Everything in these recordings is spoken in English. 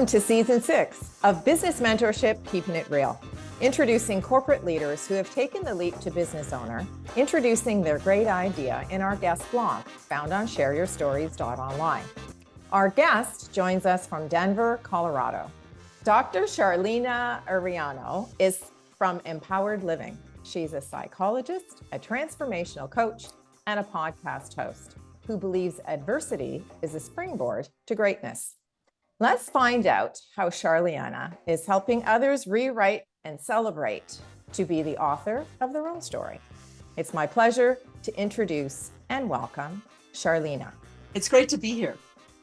Welcome to Season 6 of Business Mentorship, Keeping It Real. Introducing corporate leaders who have taken the leap to business owner, introducing their great idea in our guest blog, found on shareyourstories.online. Our guest joins us from Denver, Colorado. Dr.Charleanea Arellano is from Empowered Living. She's a psychologist, a transformational coach, and a podcast host who believes adversity is a springboard to greatness. Let's find out how Charleanea is helping others rewrite and celebrate to be the author of their own story. It's my pleasure to introduce and welcome Charleanea. It's great to be here.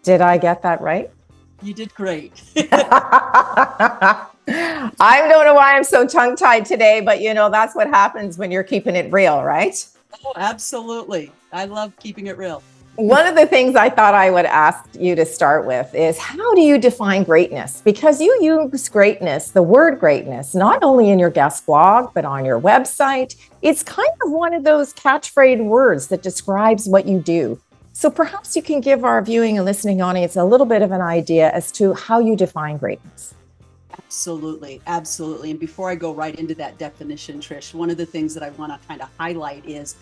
Did I get that right? You did great. I don't know why I'm so tongue-tied today, but that's what happens when you're keeping it real, right? Oh, absolutely. I love keeping it real. One of the things I thought I would ask you to start with is, how do you define greatness? Because you use greatness, the word greatness, not only in your guest blog, but on your website. It's kind of one of those catchphrase words that describes what you do. So perhaps you can give our viewing and listening audience a little bit of an idea as to how you define greatness. Absolutely. Absolutely. And before I go right into that definition, Trish, one of the things that I want to kind of highlight is,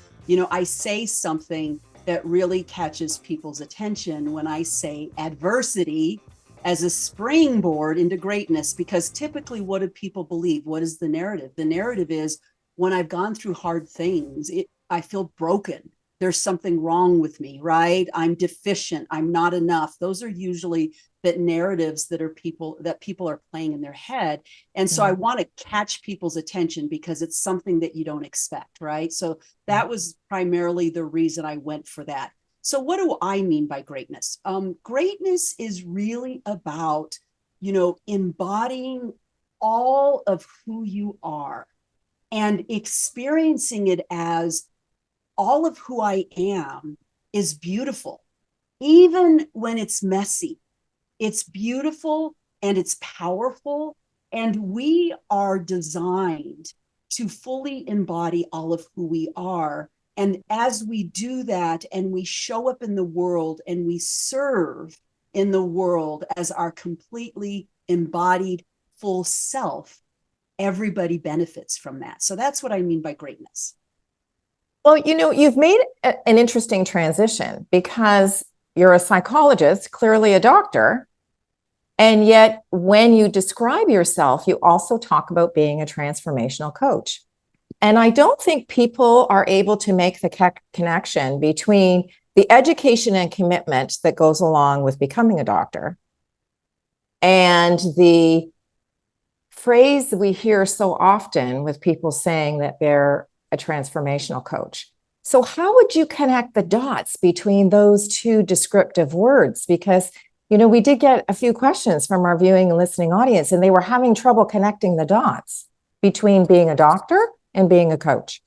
I say something that really catches people's attention when I say adversity as a springboard into greatness, because typically what do people believe? What is the narrative? The narrative is, when I've gone through hard things, I feel broken. There's something wrong with me, right? I'm deficient. I'm not enough. Those are usually the narratives that people are playing in their head. And so I want to catch people's attention because it's something that you don't expect, right? So that was primarily the reason I went for that. So what do I mean by greatness? Greatness is really about, embodying all of who you are and experiencing it as all of who I am is beautiful, even when it's messy. It's beautiful and it's powerful, and we are designed to fully embody all of who we are. And as we do that and we show up in the world and we serve in the world as our completely embodied full self, everybody benefits from that. So that's what I mean by greatness. Well, you've made an interesting transition because you're a psychologist, clearly a doctor, and yet when you describe yourself, you also talk about being a transformational coach. And I don't think people are able to make the connection between the education and commitment that goes along with becoming a doctor and the phrase we hear so often with people saying that they're a transformational coach. So how would you connect the dots between those two descriptive words? Because, we did get a few questions from our viewing and listening audience, and they were having trouble connecting the dots between being a doctor and being a coach.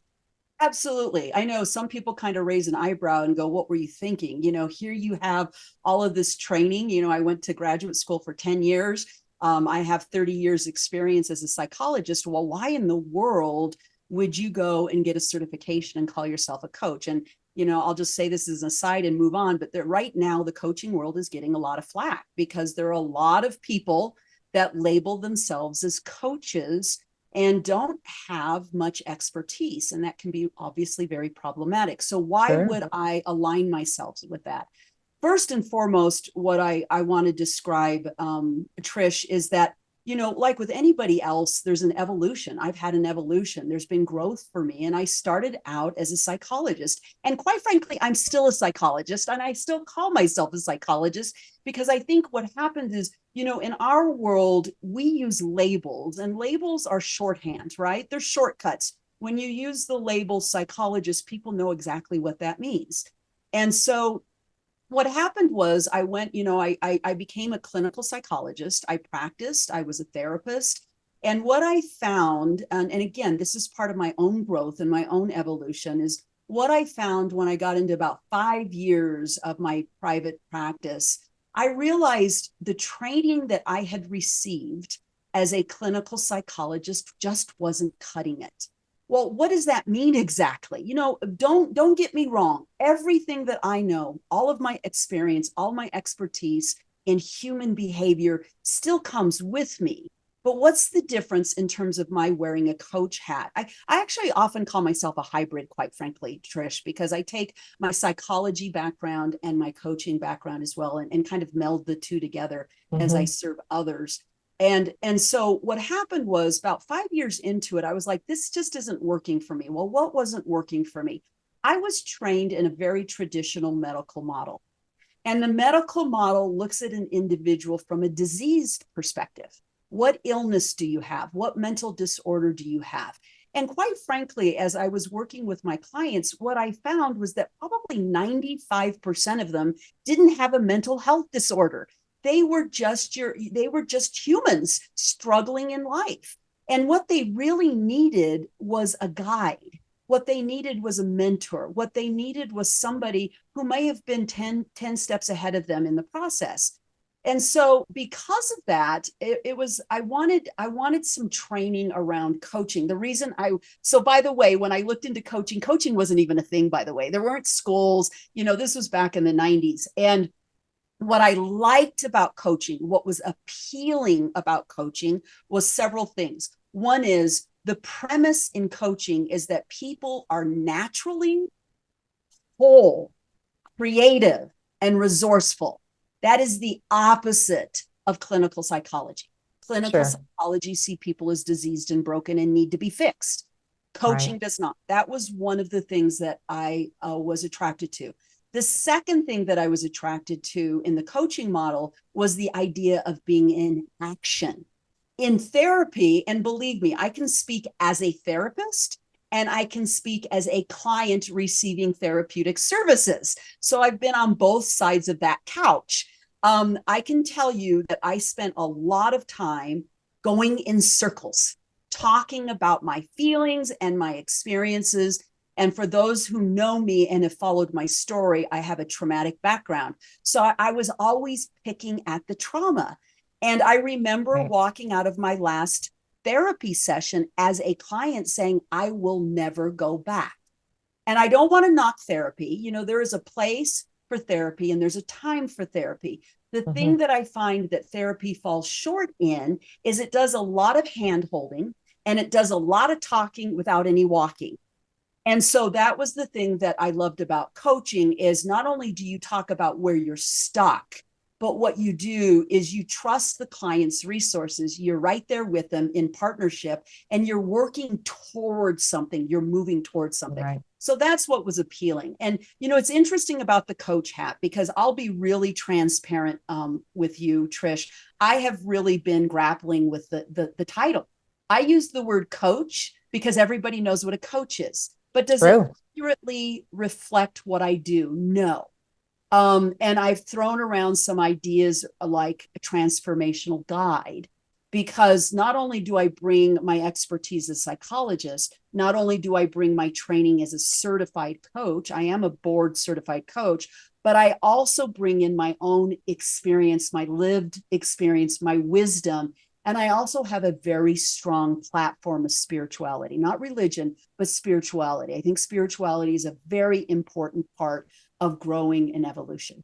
Absolutely. I know some people kind of raise an eyebrow and go, what were you thinking? Here you have all of this training. I went to graduate school for 10 years. I have 30 years experience as a psychologist. Well, why in the world would you go and get a certification and call yourself a coach? And, I'll just say this as an aside and move on, but right now the coaching world is getting a lot of flack because there are a lot of people that label themselves as coaches and don't have much expertise. And that can be obviously very problematic. So why would I align myself with that? First and foremost, what I want to describe, Trish, is that like with anybody else, there's an evolution. I've had an evolution. There's been growth for me. And I started out as a psychologist. And quite frankly, I'm still a psychologist, and I still call myself a psychologist because I think what happens is, in our world, we use labels, and labels are shorthand, right? They're shortcuts. When you use the label psychologist, people know exactly what that means. And so what happened was I went, I became a clinical psychologist. I practiced, I was a therapist. And what I found, and again, this is part of my own growth and my own evolution, is what I found when I got into about 5 years of my private practice, I realized the training that I had received as a clinical psychologist just wasn't cutting it. Well, what does that mean exactly? Don't get me wrong. Everything that I know, all of my experience, all my expertise and human behavior still comes with me. But what's the difference in terms of my wearing a coach hat? I actually often call myself a hybrid, quite frankly, Trish, because I take my psychology background and my coaching background as well, and kind of meld the two together as I serve others. And so what happened was about 5 years into it, I was like, this just isn't working for me. Well, what wasn't working for me? I was trained in a very traditional medical model. And the medical model looks at an individual from a diseased perspective. What illness do you have? What mental disorder do you have? And quite frankly, as I was working with my clients, what I found was that probably 95% of them didn't have a mental health disorder. They were just humans struggling in life. And what they really needed was a guide. What they needed was a mentor. What they needed was somebody who may have been 10 steps ahead of them in the process. And so because of that, I wanted some training around coaching. So by the way, when I looked into coaching wasn't even a thing, by the way. There weren't schools, this was back in the 90s. And what I liked about coaching, what was appealing about coaching was several things. One is the premise in coaching is that people are naturally whole, creative, and resourceful. That is the opposite of clinical psychology. Clinical psychology see people as diseased and broken and need to be fixed. Coaching does not. That was one of the things that I was attracted to. The second thing that I was attracted to in the coaching model was the idea of being in action. In therapy, and believe me, I can speak as a therapist and I can speak as a client receiving therapeutic services. So I've been on both sides of that couch. I can tell you that I spent a lot of time going in circles, talking about my feelings and my experiences. And for those who know me and have followed my story, I have a traumatic background. So I was always picking at the trauma. And I remember walking out of my last therapy session as a client saying, I will never go back. And I don't want to knock therapy. There is a place for therapy and there's a time for therapy. The thing that I find that therapy falls short in is it does a lot of hand holding and it does a lot of talking without any walking. And so that was the thing that I loved about coaching is not only do you talk about where you're stuck, but what you do is you trust the client's resources. You're right there with them in partnership and you're working towards something. You're moving towards something. Right. So that's what was appealing. And, it's interesting about the coach hat because I'll be really transparent with you, Trish. I have really been grappling with the title. I use the word coach because everybody knows what a coach is, but does it accurately reflect what I do? No. And I've thrown around some ideas like a transformational guide, because not only do I bring my expertise as a psychologist, not only do I bring my training as a certified coach, I am a board certified coach, but I also bring in my own experience, my lived experience, my wisdom. And I also have a very strong platform of spirituality, not religion, but spirituality. I think spirituality is a very important part of growing and evolution.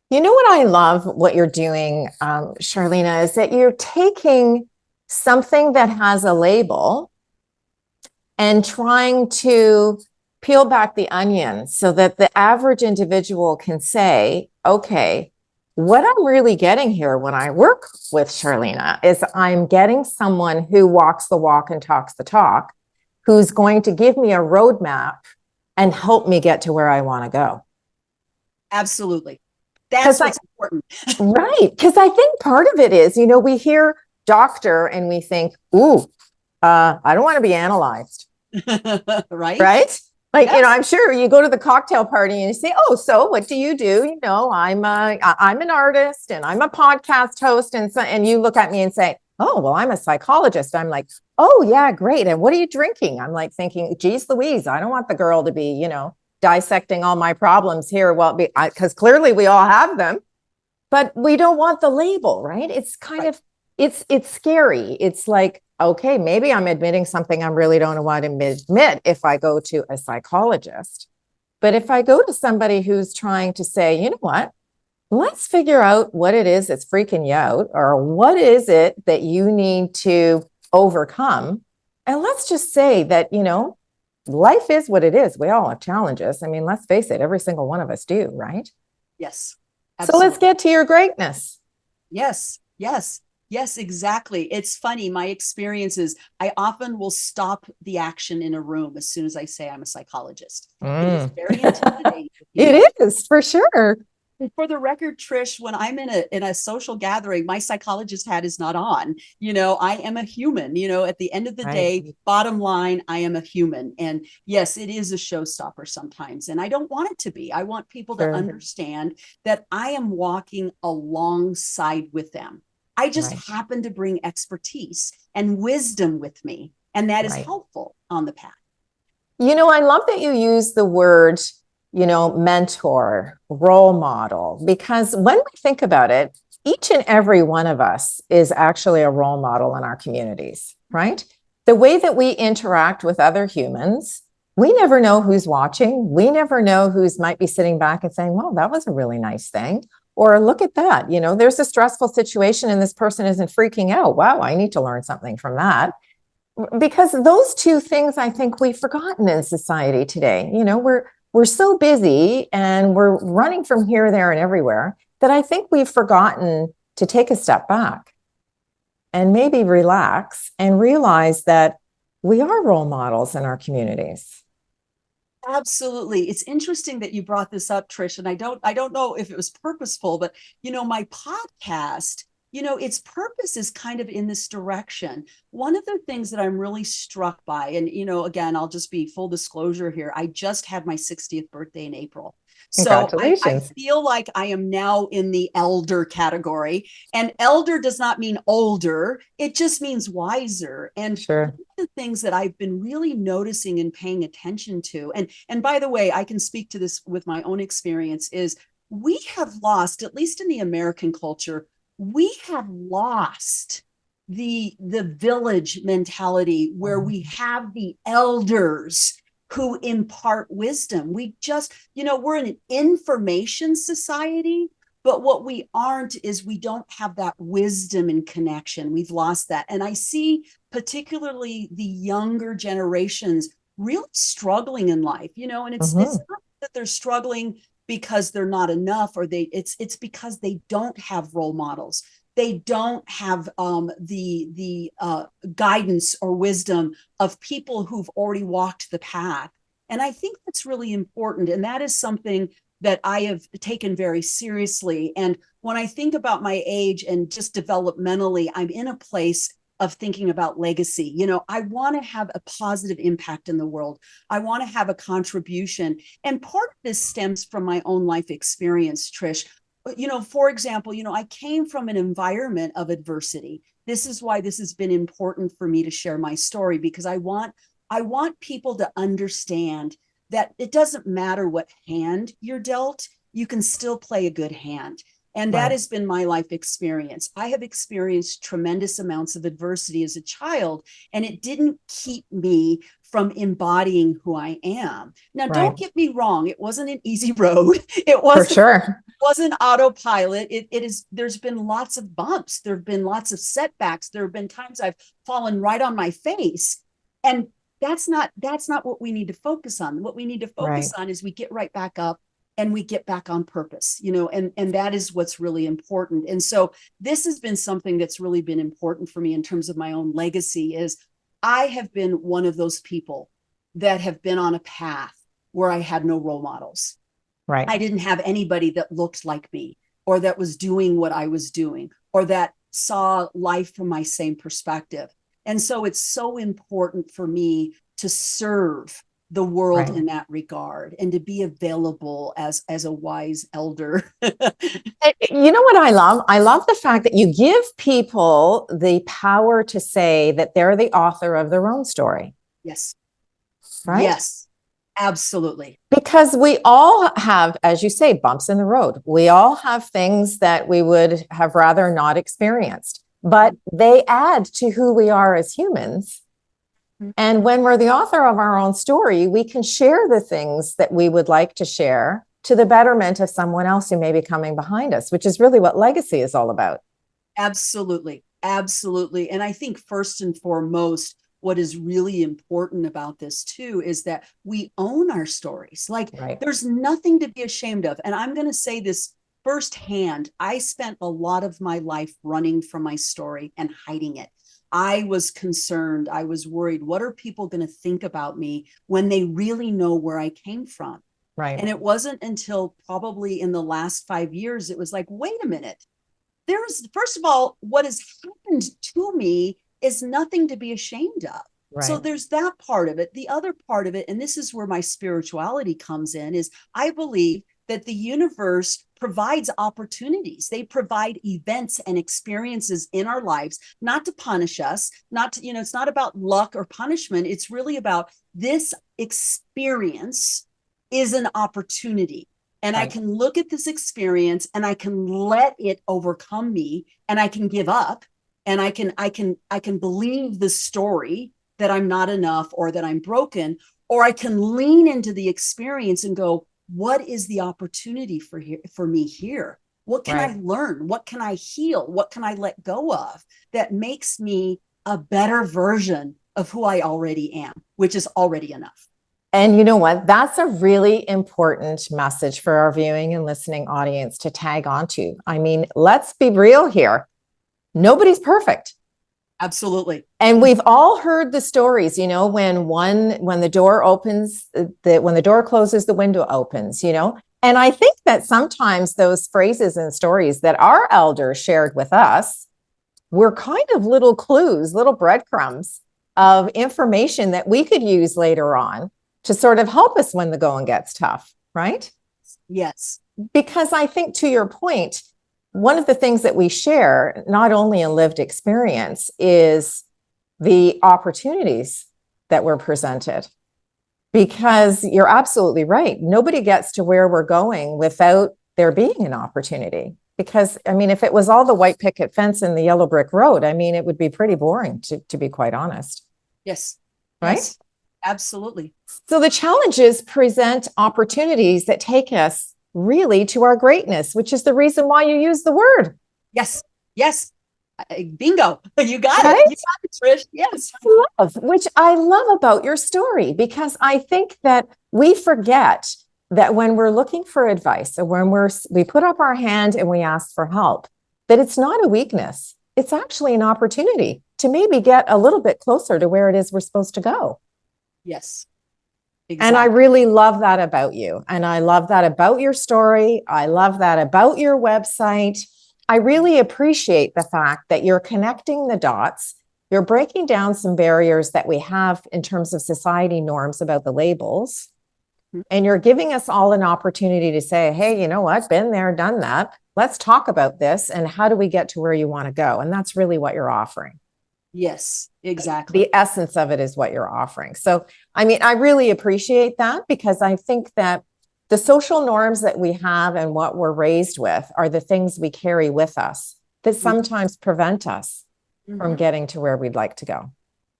You know what I love what you're doing, Charleanea, is that you're taking something that has a label and trying to peel back the onion so that the average individual can say, okay, what I'm really getting here when I work with Charleanea is I'm getting someone who walks the walk and talks the talk, who's going to give me a roadmap and help me get to where I want to go. Absolutely. That's what's important. Right. Because I think part of it is, we hear doctor and we think, ooh, I don't want to be analyzed. Right. Right. Like, yes. I'm sure you go to the cocktail party and you say, oh, so what do you do? I'm an artist and I'm a podcast host. And you look at me and say, oh, well, I'm a psychologist. I'm like, oh, yeah, great. And what are you drinking? I'm like thinking, geez, Louise, I don't want the girl to be, dissecting all my problems here. Well, because clearly we all have them, but we don't want the label, right? It's kind of, it's scary. It's like, okay, maybe I'm admitting something I really don't want to admit if I go to a psychologist. But if I go to somebody who's trying to say, you know what, let's figure out what it is that's freaking you out, or what is it that you need to overcome. And let's just say that, life is what it is. We all have challenges. I mean, let's face it, every single one of us do, right? Yes, So let's absolutely. get to your greatness. Yes, yes, yes, exactly. It's funny. My experiences, I often will stop the action in a room as soon as I say I'm a psychologist. It is very intimidating for people. It is for sure. For the record, Trish, when I'm in a social gathering, my psychologist hat is not on. I am a human. At the end of the Right. day, bottom line, I am a human. And yes, it is a showstopper sometimes. And I don't want it to be. I want people to Sure. understand that I am walking alongside with them. I just Right. happen to bring expertise and wisdom with me. And that is Right. helpful on the path. I love that you use the word, mentor, role model, because when we think about it, each and every one of us is actually a role model in our communities, right? The way that we interact with other humans, we never know who's watching. We never know who's might be sitting back and saying, well, that was a really nice thing. Or look at that, there's a stressful situation and this person isn't freaking out. Wow, I need to learn something from that, because those two things I think we've forgotten in society today. We're so busy and we're running from here, there, and everywhere that I think we've forgotten to take a step back and maybe relax and realize that we are role models in our communities. Absolutely. It's interesting that you brought this up, Trish, and I don't know if it was purposeful, but my podcast, its purpose is kind of in this direction. One of the things that I'm really struck by, and again, I'll just be full disclosure here. I just had my 60th birthday in April. So I Congratulations. feel like I am now in the elder category. And elder does not mean older, it just means wiser. And Sure. the things that I've been really noticing and paying attention to, and by the way, I can speak to this with my own experience, is we have lost, at least in the American culture, we have lost the village mentality where we have the elders who impart wisdom. We just, we're in an information society, but what we aren't is we don't have that wisdom and connection. We've lost that. And I see particularly the younger generations really struggling in life, and it's not that they're struggling because they're not enough, or it's because they don't have role models. They don't have the guidance or wisdom of people who've already walked the path. And I think that's really important. And that is something that I have taken very seriously. And when I think about my age and just developmentally, I'm in a place of thinking about legacy. I want to have a positive impact in the world. I want to have a contribution. And part of this stems from my own life experience, Trish. For example, I came from an environment of adversity. This is why this has been important for me to share my story, because I want people to understand that it doesn't matter what hand you're dealt, you can still play a good hand. And that has been my life experience. I have experienced tremendous amounts of adversity as a child, and it didn't keep me from embodying who I am. Now, don't get me wrong. It wasn't an easy road. It wasn't, For sure. wasn't autopilot. There's been lots of bumps. There have been lots of setbacks. There have been times I've fallen right on my face. And that's not what we need to focus on. What we need to focus on is we get right back up and we get back on purpose, and that is what's really important. And so this has been something that's really been important for me in terms of my own legacy. Is I have been one of those people that have been on a path where I had no role models. Right. I didn't have anybody that looked like me, or that was doing what I was doing, or that saw life from my same perspective. And so it's so important for me to serve the world in that regard, and to be available as a wise elder. You know what I love? I love the fact that you give people the power to say that they're the author of their own story. Yes. Right? Yes, absolutely. Because we all have, as you say, bumps in the road. We all have things that we would have rather not experienced, but they add to who we are as humans. And when we're the author of our own story, we can share the things that we would like to share to the betterment of someone else who may be coming behind us, which is really what legacy is all about. Absolutely. Absolutely. And I think first and foremost, what is really important about this too is that we own our stories. Like there's nothing to be ashamed of. And I'm going to say this firsthand. I spent a lot of my life running from my story and hiding it. I was concerned. I was worried. What are people going to think about me when they really know where I came from? Right. And it wasn't until probably in the last 5 years, it was like, wait a minute. There's, first of all, what has happened to me is nothing to be ashamed of. Right. So there's that part of it. The other part of it, and this is where my spirituality comes in, is I believe that the universe provides opportunities. They provide events and experiences in our lives, not to punish us, not to, it's not about luck or punishment. It's really about this experience is an opportunity. And I can look at this experience and I can let it overcome me, and I can give up, and I can believe the story that I'm not enough or that I'm broken, or I can lean into the experience and go, what is the opportunity for me here? What can I learn? What can I heal? What can I let go of that makes me a better version of who I already am, which is already enough? And you know what? That's a really important message for our viewing and listening audience to tag onto. I mean, let's be real here. Nobody's perfect. Absolutely. And we've all heard the stories, when the door opens, when the door closes, the window opens, And I think that sometimes those phrases and stories that our elders shared with us were kind of little clues, little breadcrumbs of information that we could use later on to sort of help us when the going gets tough, right? Yes. Because I think, to your point, one of the things that we share, not only in lived experience, is the opportunities that were presented. Because you're absolutely right. Nobody gets to where we're going without there being an opportunity. Because, if it was all the white picket fence and the yellow brick road, it would be pretty boring, to be quite honest. Yes. Right? Yes. Absolutely. So the challenges present opportunities that take us really to our greatness, which is the reason why you use the word. Yes. Yes. Bingo. You got it. You got it, Trish. Yes. Which I love about your story, because I think that we forget that when we're looking for advice, or when we put up our hand and we ask for help, that it's not a weakness. It's actually an opportunity to maybe get a little bit closer to where it is we're supposed to go. Yes. Exactly. And I really love that about you. And I love that about your story. I love that about your website. I really appreciate the fact that you're connecting the dots. You're breaking down some barriers that we have in terms of society norms about the labels. And you're giving us all an opportunity to say, hey, you know what? Been there, done that. Let's talk about this. And how do we get to where you want to go? And that's really what you're offering. Yes, exactly. The essence of it is what you're offering. So, I really appreciate that, because I think that the social norms that we have and what we're raised with are the things we carry with us that sometimes prevent us from getting to where we'd like to go.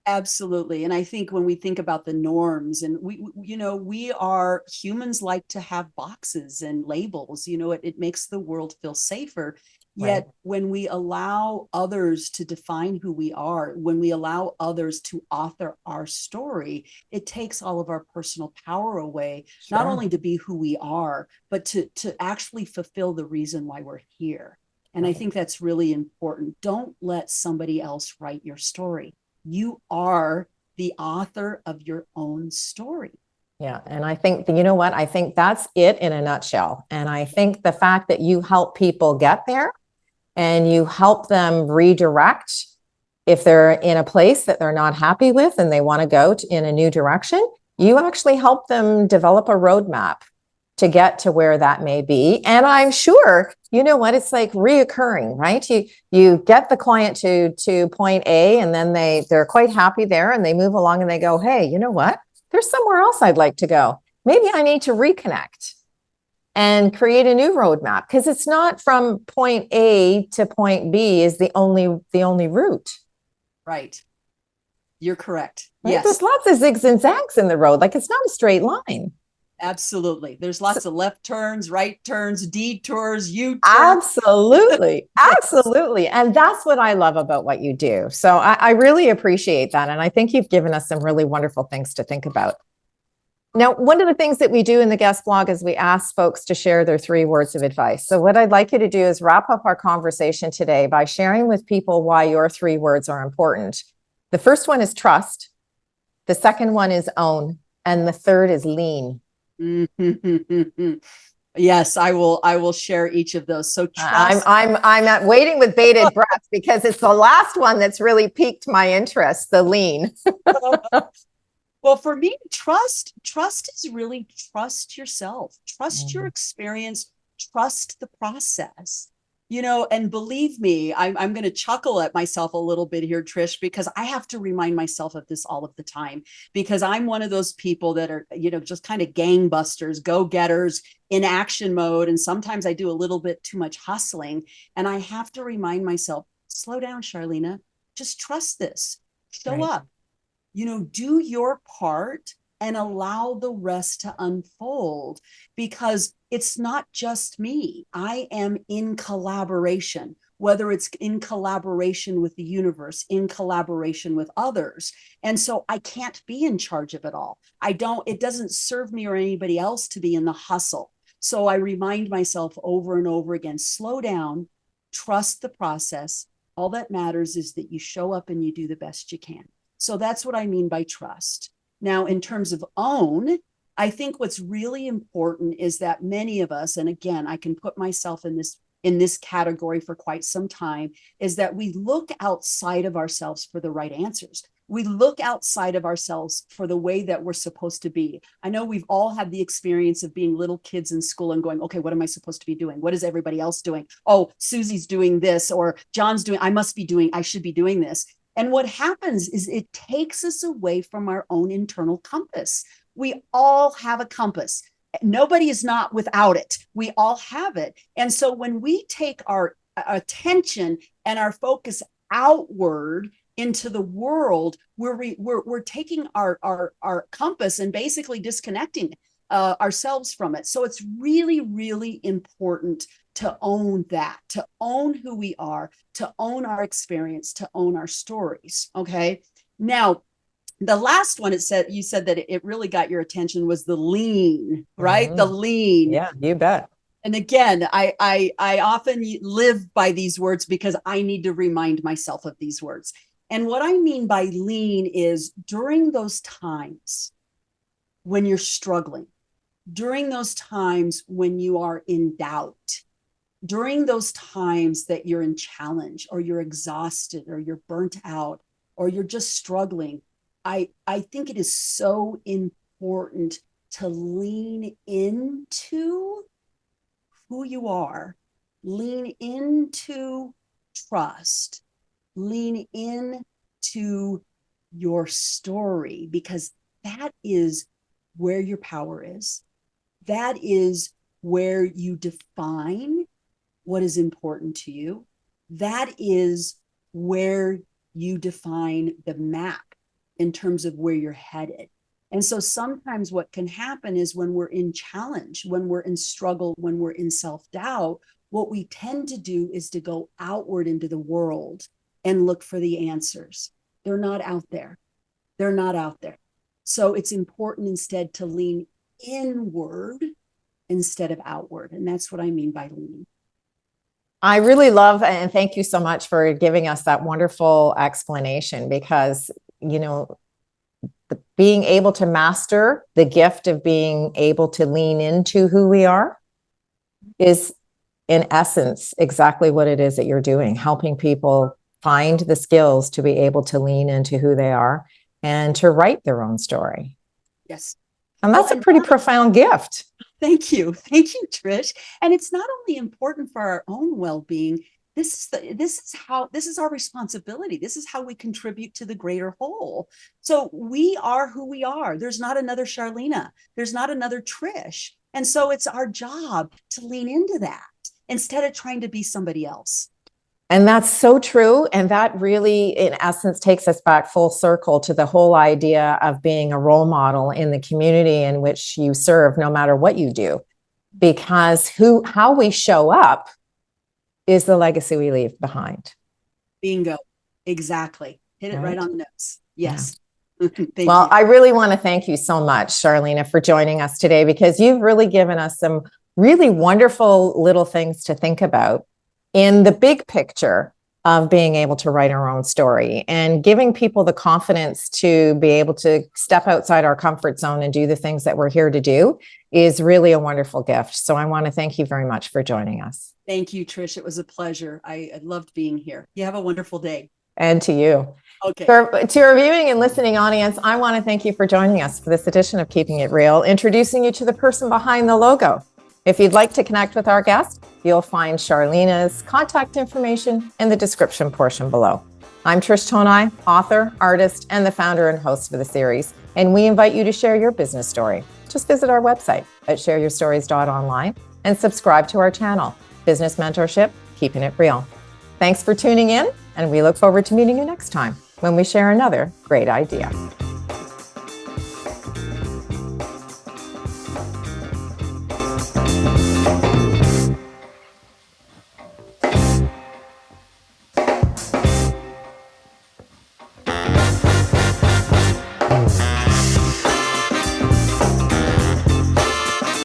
Absolutely. And I think when we think about the norms, and we are humans, like to have boxes and labels, it makes the world feel safer. Yet when we allow others to define who we are, when we allow others to author our story, it takes all of our personal power away, not only to be who we are, but to actually fulfill the reason why we're here. And I think that's really important. Don't let somebody else write your story. You are the author of your own story. Yeah. And I think, what? I think that's it in a nutshell. And I think the fact that you help people get there, and you help them redirect if they're in a place that they're not happy with and they want to go in a new direction, you actually help them develop a roadmap to get to where that may be. And I'm sure, it's like reoccurring, right? You get the client to point A, and then they're quite happy there, and they move along and they go, hey, you know what? There's somewhere else I'd like to go. Maybe I need to reconnect and create a new roadmap, because it's not from point A to point B is the only route. Right. You're correct. Right? Yes. There's lots of zigs and zags in the road. Like, it's not a straight line. Absolutely. There's lots of left turns, right turns, detours, U-turns. Absolutely. Yes. Absolutely. And that's what I love about what you do. So I really appreciate that. And I think you've given us some really wonderful things to think about. Now, one of the things that we do in the guest blog is we ask folks to share their 3 words of advice. So what I'd like you to do is wrap up our conversation today by sharing with people why your 3 words are important. The first one is trust. The second one is own. And the third is lean. Yes, I will share each of those. So trust. I'm waiting with bated breath because it's the last one that's really piqued my interest, the lean. Well, for me, trust is really trust yourself, trust your experience, trust the process. And believe me, I'm going to chuckle at myself a little bit here, Trish, because I have to remind myself of this all of the time, because I'm one of those people that are, just kind of gangbusters, go-getters in action mode. And sometimes I do a little bit too much hustling. And I have to remind myself, slow down, Charleanea, just trust this, show up, do your part and allow the rest to unfold, because it's not just me. I am in collaboration, whether it's in collaboration with the universe, in collaboration with others. And so I can't be in charge of it all. It doesn't serve me or anybody else to be in the hustle. So I remind myself over and over again, slow down, trust the process. All that matters is that you show up and you do the best you can. So that's what I mean by trust. Now, in terms of own, I think what's really important is that many of us, and again, I can put myself in this category for quite some time, is that we look outside of ourselves for the right answers. We look outside of ourselves for the way that we're supposed to be. I know we've all had the experience of being little kids in school and going, okay, what am I supposed to be doing? What is everybody else doing? Oh, Susie's doing this, or John's doing, I should be doing this. And what happens is it takes us away from our own internal compass. We all have a compass. Nobody is not without it. We all have it. And so when we take our attention and our focus outward into the world, we're taking our compass and basically disconnecting ourselves from it. So it's really, really important to own that, to own who we are, to own our experience, to own our stories. Okay. Now, the last one, you said that it really got your attention was the lean, right? The lean. Yeah, you bet. And again, I often live by these words because I need to remind myself of these words. And what I mean by lean is during those times when you're struggling, during those times when you are in doubt, during those times that you're in challenge, or you're exhausted, or you're burnt out, or you're just struggling, I think it is so important to lean into who you are, lean into trust, lean into your story, because that is where your power is. That is where you define what is important to you. That is where you define the map in terms of where you're headed. And so sometimes what can happen is when we're in challenge, when we're in struggle, when we're in self-doubt, what we tend to do is to go outward into the world and look for the answers. They're not out there. They're not out there. So it's important instead to lean inward instead of outward. And that's what I mean by lean. I really love, and thank you so much for giving us that wonderful explanation, because, being able to master the gift of being able to lean into who we are is, in essence, exactly what it is that you're doing, helping people find the skills to be able to lean into who they are and to write their own story. Yes. And that's a pretty profound gift. Thank you. Thank you, Trish. And it's not only important for our own well-being, this is our responsibility. This is how we contribute to the greater whole. So we are who we are. There's not another Charleanea. There's not another Trish. And so it's our job to lean into that instead of trying to be somebody else. And that's so true. And that really, in essence, takes us back full circle to the whole idea of being a role model in the community in which you serve, no matter what you do. Because how we show up is the legacy we leave behind. Bingo. Exactly. Hit it right on the nose. Yes. Yeah. Well, I really want to thank you so much, Charleanea, for joining us today, because you've really given us some really wonderful little things to think about in the big picture of being able to write our own story and giving people the confidence to be able to step outside our comfort zone and do the things that we're here to do is really a wonderful gift. So I want to thank you very much for joining us. Thank you, Trish. It was a pleasure. I loved being here. You have a wonderful day. And to you. Okay. To our viewing and listening audience, I want to thank you for joining us for this edition of Keeping It Real, introducing you to the person behind the logo. If you'd like to connect with our guest, you'll find Charleanea's contact information in the description portion below. I'm Trish Tonai, author, artist, and the founder and host of the series, and we invite you to share your business story. Just visit our website at shareyourstories.online and subscribe to our channel, Business Mentorship, Keeping It Real. Thanks for tuning in, and we look forward to meeting you next time when we share another great idea.